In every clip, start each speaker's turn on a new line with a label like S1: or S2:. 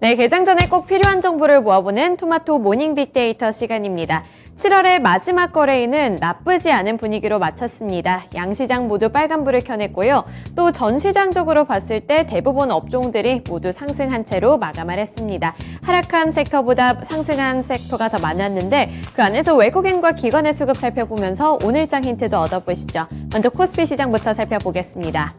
S1: 네, 개장 전에 꼭 필요한 정보를 모아보는 토마토 모닝 빅데이터 시간입니다. 7월의 마지막 거래일은 나쁘지 않은 분위기로 마쳤습니다. 양시장 모두 빨간불을 켜냈고요. 또 전시장적으로 봤을 때 대부분 업종들이 모두 상승한 채로 마감을 했습니다. 하락한 섹터보다 상승한 섹터가 더 많았는데 그 안에서 외국인과 기관의 수급 살펴보면서 오늘장 힌트도 얻어보시죠. 먼저 코스피 시장부터 살펴보겠습니다.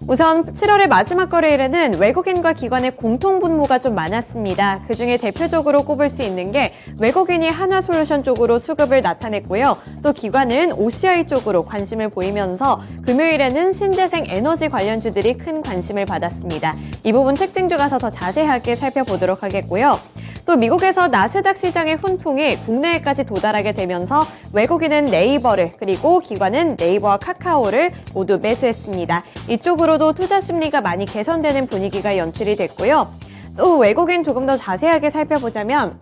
S1: 우선 7월의 마지막 거래일에는 외국인과 기관의 공통 분모가 좀 많았습니다. 그중에 대표적으로 꼽을 수 있는 게 외국인이 한화솔루션 쪽으로 수급을 나타냈고요. 또 기관은 OCI 쪽으로 관심을 보이면서 금요일에는 신재생 에너지 관련주들이 큰 관심을 받았습니다. 이 부분 특징주 가서 더 자세하게 살펴보도록 하겠고요. 또 미국에서 나스닥 시장의 훈풍이 국내에까지 도달하게 되면서 외국인은 네이버를 그리고 기관은 네이버와 카카오를 모두 매수했습니다. 이쪽으로도 투자 심리가 많이 개선되는 분위기가 연출이 됐고요. 또 외국인 조금 더 자세하게 살펴보자면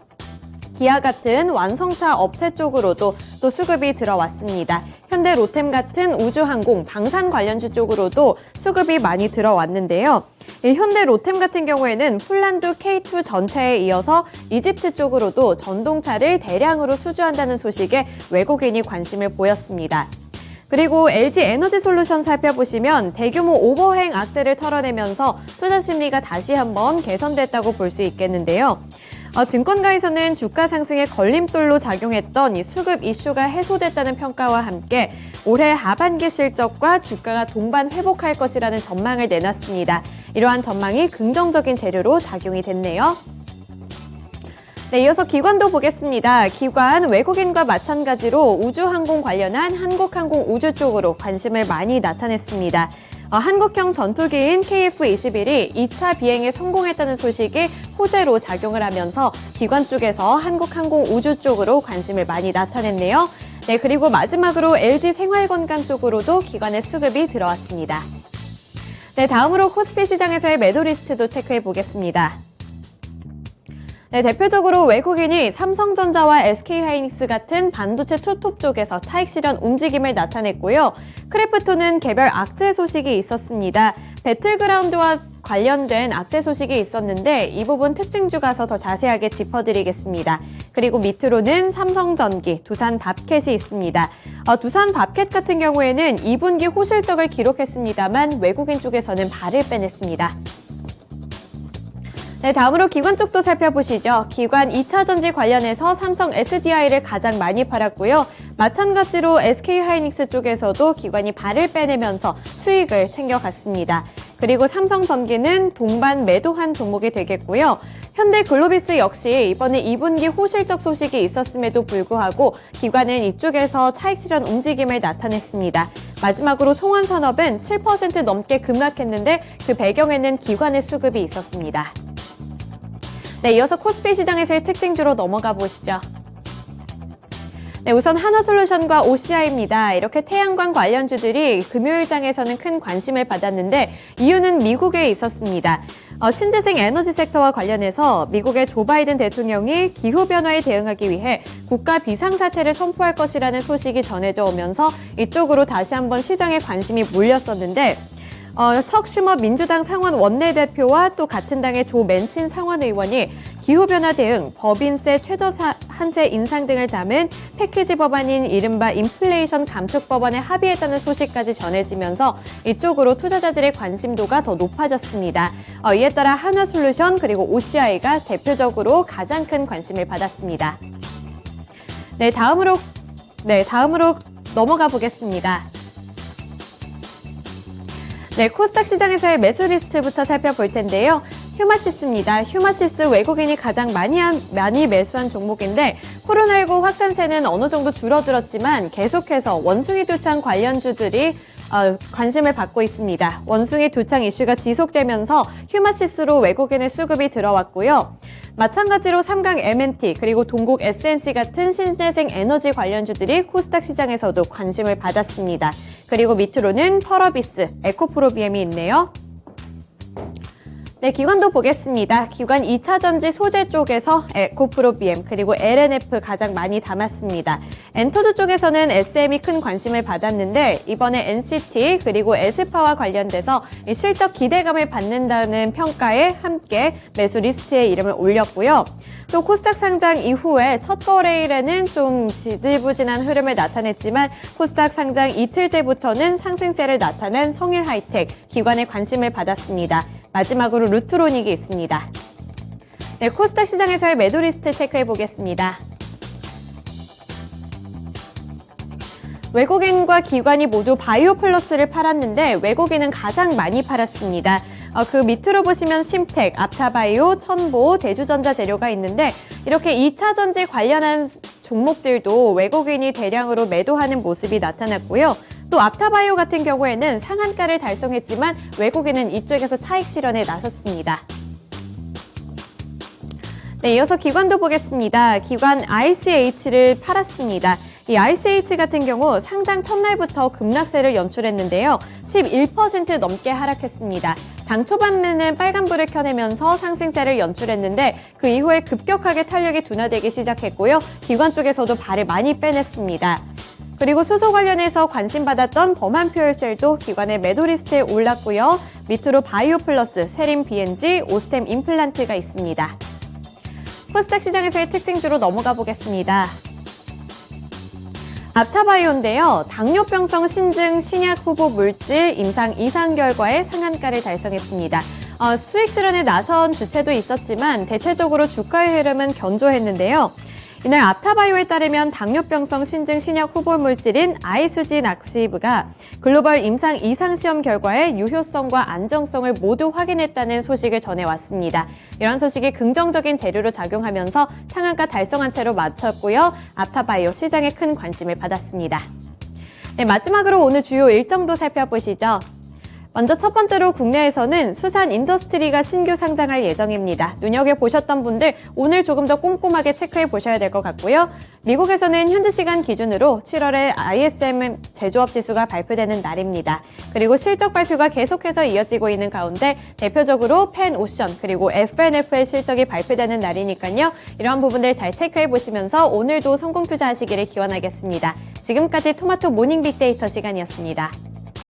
S1: 기아 같은 완성차 업체 쪽으로도 또 수급이 들어왔습니다. 현대 로템 같은 우주항공, 방산 관련주 쪽으로도 수급이 많이 들어왔는데요. 현대 로템 같은 경우에는 폴란드 K2 전차에 이어서 이집트 쪽으로도 전동차를 대량으로 수주한다는 소식에 외국인이 관심을 보였습니다. 그리고 LG 에너지 솔루션 살펴보시면 대규모 오버행 악재를 털어내면서 투자 심리가 다시 한번 개선됐다고 볼 수 있겠는데요. 증권가에서는 주가 상승의 걸림돌로 작용했던 이 수급 이슈가 해소됐다는 평가와 함께 올해 하반기 실적과 주가가 동반 회복할 것이라는 전망을 내놨습니다. 이러한 전망이 긍정적인 재료로 작용이 됐네요. 네, 이어서 기관도 보겠습니다. 기관 외국인과 마찬가지로 우주항공 관련한 한국항공 우주 쪽으로 관심을 많이 나타냈습니다. 한국형 전투기인 KF-21이 2차 비행에 성공했다는 소식이 호재로 작용을 하면서 기관 쪽에서 한국항공 우주 쪽으로 관심을 많이 나타냈네요. 네, 그리고 마지막으로 LG 생활건강 쪽으로도 기관의 수급이 들어왔습니다. 네, 다음으로 코스피 시장에서의 매도 리스트도 체크해 보겠습니다. 네, 대표적으로 외국인이 삼성전자와 SK하이닉스 같은 반도체 투톱 쪽에서 차익 실현 움직임을 나타냈고요. 크래프톤은 개별 악재 소식이 있었습니다. 배틀그라운드와 관련된 악재 소식이 있었는데 이 부분 특징주 가서 더 자세하게 짚어드리겠습니다. 그리고 밑으로는 삼성전기, 두산밥켓이 있습니다. 두산밥켓 같은 경우에는 2분기 호실적을 기록했습니다만 외국인 쪽에서는 발을 빼냈습니다. 네, 다음으로 기관 쪽도 살펴보시죠. 기관 2차 전지 관련해서 삼성 SDI를 가장 많이 팔았고요. 마찬가지로 SK하이닉스 쪽에서도 기관이 발을 빼내면서 수익을 챙겨갔습니다. 그리고 삼성전기는 동반 매도한 종목이 되겠고요. 현대글로비스 역시 이번에 2분기 호실적 소식이 있었음에도 불구하고 기관은 이쪽에서 차익 실현 움직임을 나타냈습니다. 마지막으로 송원산업은 7% 넘게 급락했는데 그 배경에는 기관의 수급이 있었습니다. 네, 이어서 코스피 시장에서의 특징주로 넘어가 보시죠. 네, 우선 한화솔루션과 OCI입니다. 이렇게 태양광 관련주들이 금요일장에서는 큰 관심을 받았는데 이유는 미국에 있었습니다. 신재생 에너지 섹터와 관련해서 미국의 조 바이든 대통령이 기후변화에 대응하기 위해 국가 비상사태를 선포할 것이라는 소식이 전해져 오면서 이쪽으로 다시 한번 시장에 관심이 몰렸었는데 척 슈머 민주당 상원 원내대표와 또 같은 당의 조 맨친 상원의원이 기후변화 대응, 법인세 최저 한세 인상 등을 담은 패키지 법안인 이른바 인플레이션 감축 법안에 합의했다는 소식까지 전해지면서 이쪽으로 투자자들의 관심도가 더 높아졌습니다. 이에 따라 한화솔루션 그리고 OCI가 대표적으로 가장 큰 관심을 받았습니다. 네, 다음으로 넘어가 보겠습니다. 네, 코스닥 시장에서의 매수 리스트부터 살펴볼 텐데요. 휴마시스입니다. 휴마시스 외국인이 가장 많이 매수한 종목인데 코로나19 확산세는 어느 정도 줄어들었지만 계속해서 원숭이 두창 관련주들이 관심을 받고 있습니다. 원숭이 두창 이슈가 지속되면서 휴마시스로 외국인의 수급이 들어왔고요. 마찬가지로 삼강 M&T 그리고 동국 SNC 같은 신재생 에너지 관련주들이 코스닥 시장에서도 관심을 받았습니다. 그리고 밑으로는 펄어비스, 에코프로비엠이 있네요. 네, 기관도 보겠습니다. 기관 2차 전지 소재 쪽에서 에코프로 BM 그리고 LNF 가장 많이 담았습니다. 엔터주 쪽에서는 SM이 큰 관심을 받았는데 이번에 NCT 그리고 에스파와 관련돼서 실적 기대감을 받는다는 평가에 함께 매수 리스트에 이름을 올렸고요. 또 코스닥 상장 이후에 첫 거래일에는 좀 지지부진한 흐름을 나타냈지만 코스닥 상장 이틀째부터는 상승세를 나타낸 성일하이텍 기관의 관심을 받았습니다. 마지막으로 루트로닉이 있습니다. 네, 코스닥 시장에서의 매도 리스트 체크해 보겠습니다. 외국인과 기관이 모두 바이오 플러스를 팔았는데 외국인은 가장 많이 팔았습니다. 그 밑으로 보시면 심텍, 앞타바이오, 첨보, 대주전자재료가 있는데 이렇게 2차 전지 관련한 종목들도 외국인이 대량으로 매도하는 모습이 나타났고요. 또 앞타바이오 같은 경우에는 상한가를 달성했지만 외국인은 이쪽에서 차익 실현에 나섰습니다. 네, 이어서 기관도 보겠습니다. 기관 ICH를 팔았습니다. 이 ICH 같은 경우 상장 첫날부터 급락세를 연출했는데요. 11% 넘게 하락했습니다. 장 초반에는 빨간불을 켜내면서 상승세를 연출했는데 그 이후에 급격하게 탄력이 둔화되기 시작했고요. 기관 쪽에서도 발을 많이 빼냈습니다. 그리고 수소 관련해서 관심받았던 범한퓨얼셀도 기관의 매도 리스트에 올랐고요. 밑으로 바이오 플러스, 세림 BNG, 오스템 임플란트가 있습니다. 코스닥 시장에서의 특징주로 넘어가 보겠습니다. 앞타바이오인데요. 당뇨병성 신증 신약 후보 물질 임상 이상 결과에 상한가를 달성했습니다. 수익 실현에 나선 주체도 있었지만 대체적으로 주가의 흐름은 견조했는데요. 이날 앞타바이오에 따르면 당뇨병성 신증 신약 후보 물질인 아이수지낙시브가 글로벌 임상 이상 시험 결과에 유효성과 안정성을 모두 확인했다는 소식을 전해왔습니다. 이런 소식이 긍정적인 재료로 작용하면서 상한가 달성한 채로 마쳤고요. 앞타바이오 시장에 큰 관심을 받았습니다. 네, 마지막으로 오늘 주요 일정도 살펴보시죠. 먼저 첫 번째로 국내에서는 수산 인더스트리가 신규 상장할 예정입니다. 눈여겨보셨던 분들 오늘 조금 더 꼼꼼하게 체크해 보셔야 될 것 같고요. 미국에서는 현지 시간 기준으로 7월에 ISM 제조업 지수가 발표되는 날입니다. 그리고 실적 발표가 계속해서 이어지고 있는 가운데 대표적으로 펜오션 그리고 FNF의 실적이 발표되는 날이니까요. 이러한 부분들 잘 체크해 보시면서 오늘도 성공 투자하시기를 기원하겠습니다. 지금까지 토마토 모닝 빅데이터 시간이었습니다.